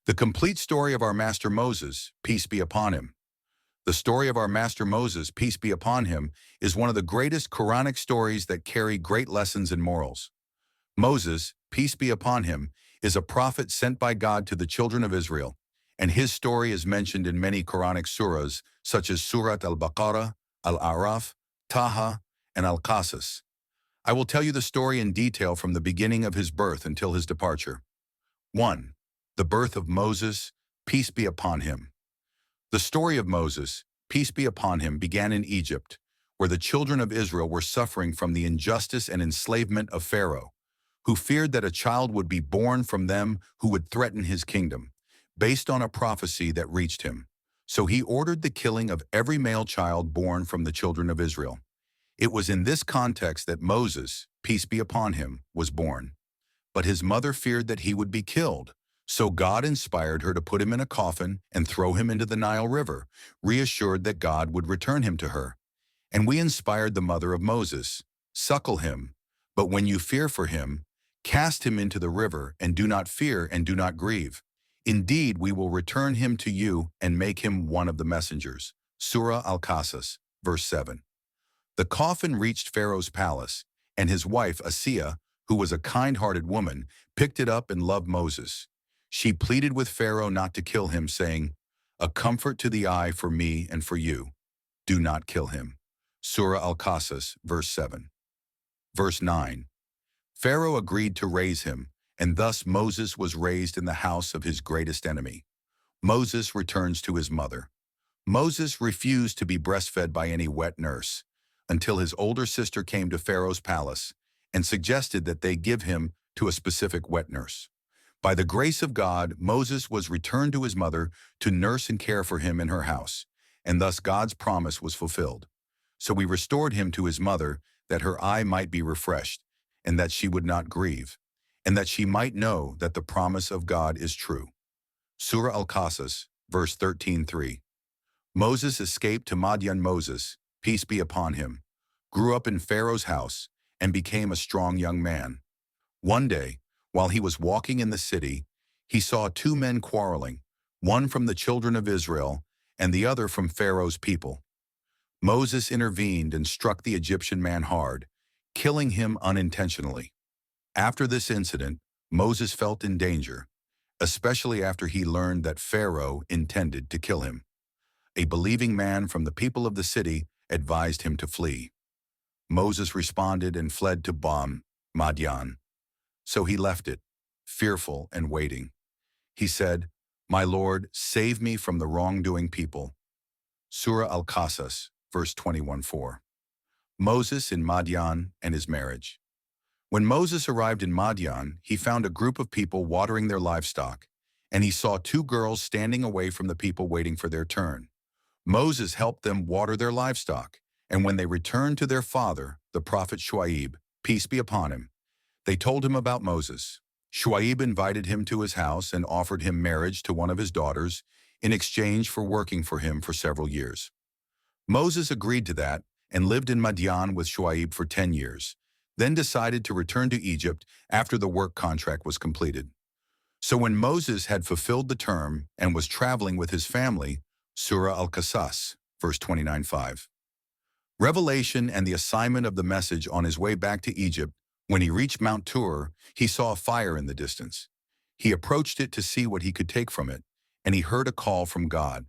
The complete story of our master Moses, peace be upon him. The story of our master Moses, peace be upon him, is one of the greatest Quranic stories that carry great lessons and morals. Moses, peace be upon him, is a prophet sent by God to the children of Israel, and his story is mentioned in many Quranic surahs such as Surat al-Baqarah, al-A'raf, Taha, and al-Qasas. I will tell you the story in detail from the beginning of his birth until his departure. 1. The birth of Moses, peace be upon him. The story of Moses, peace be upon him, began in Egypt, where the children of Israel were suffering from the injustice and enslavement of Pharaoh, who feared that a child would be born from them who would threaten his kingdom, based on a prophecy that reached him. So he ordered the killing of every male child born from the children of Israel. It was in this context that Moses, peace be upon him, was born. But his mother feared that he would be killed, so God inspired her to put him in a coffin and throw him into the Nile River, reassured that God would return him to her. And we inspired the mother of Moses, suckle him, but when you fear for him, cast him into the river, and do not fear and do not grieve. Indeed, we will return him to you and make him one of the messengers. Surah Al-Qasas, verse 7. The coffin reached Pharaoh's palace, and his wife, Asiya, who was a kind-hearted woman, picked it up and loved Moses. She pleaded with Pharaoh not to kill him, saying, "A comfort to the eye for me and for you. Do not kill him." Surah Al-Qasas, verse 7. Verse 9. Pharaoh agreed to raise him, and thus Moses was raised in the house of his greatest enemy. Moses returns to his mother. Moses refused to be breastfed by any wet nurse, until his older sister came to Pharaoh's palace and suggested that they give him to a specific wet nurse. By the grace of God, Moses was returned to his mother to nurse and care for him in her house, and thus God's promise was fulfilled. So we restored him to his mother, that her eye might be refreshed, and that she would not grieve, and that she might know that the promise of God is true. Surah Al-Qasas, verse 13:3. Moses escaped to Madian. Moses, peace be upon him, grew up in Pharaoh's house and became a strong young man. One day, while he was walking in the city, he saw two men quarreling, one from the children of Israel and the other from Pharaoh's people. Moses intervened and struck the Egyptian man hard, killing him unintentionally. After this incident, Moses felt in danger, especially after he learned that Pharaoh intended to kill him. A believing man from the people of the city advised him to flee. Moses responded and fled to Madian. So he left it, fearful and waiting. He said, "My Lord, save me from the wrongdoing people." Surah Al-Qasas, verse 21:4. Moses in Madian and his marriage. When Moses arrived in Madian, he found a group of people watering their livestock, and he saw two girls standing away from the people waiting for their turn. Moses helped them water their livestock, and when they returned to their father, the prophet Shuaib, peace be upon him, they told him about Moses. Shuaib invited him to his house and offered him marriage to one of his daughters in exchange for working for him for several years. Moses agreed to that and lived in Madian with Shuaib for 10 years, then decided to return to Egypt after the work contract was completed. So when Moses had fulfilled the term and was traveling with his family, Surah Al-Qasas, verse 29:5. Revelation and the assignment of the message. On his way back to Egypt, when he reached Mount Tur, he saw a fire in the distance. He approached it to see what he could take from it, and he heard a call from God.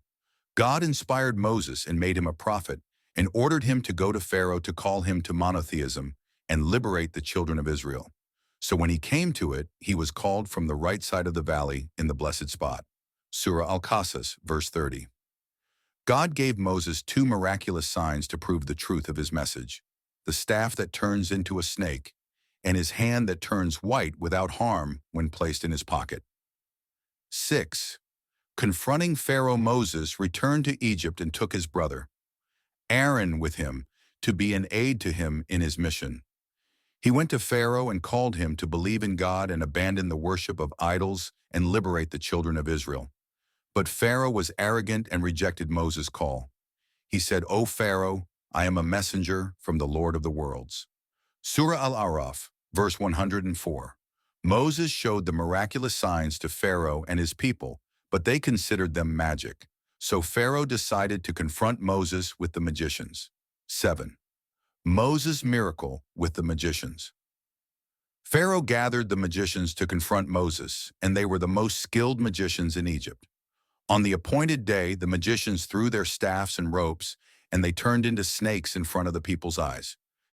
God inspired Moses and made him a prophet, and ordered him to go to Pharaoh to call him to monotheism and liberate the children of Israel. So when he came to it, he was called from the right side of the valley in the blessed spot. Surah Al-Qasas, verse 30. God gave Moses two miraculous signs to prove the truth of his message: the staff that turns into a snake, and his hand that turns white without harm when placed in his pocket. 6. Confronting Pharaoh, Moses returned to Egypt and took his brother Aaron with him to be an aid to him in his mission. He went to Pharaoh and called him to believe in God and abandon the worship of idols and liberate the children of Israel. But Pharaoh was arrogant and rejected Moses' call. He said, "O Pharaoh, I am a messenger from the Lord of the worlds." Surah Al-A'raf, verse 104. Moses showed the miraculous signs to Pharaoh and his people, but they considered them magic. So Pharaoh decided to confront Moses with the magicians. 7. Moses' miracle with the magicians. Pharaoh gathered the magicians to confront Moses, and they were the most skilled magicians in Egypt. On the appointed day, the magicians threw their staffs and ropes, and they turned into snakes in front of the people's eyes.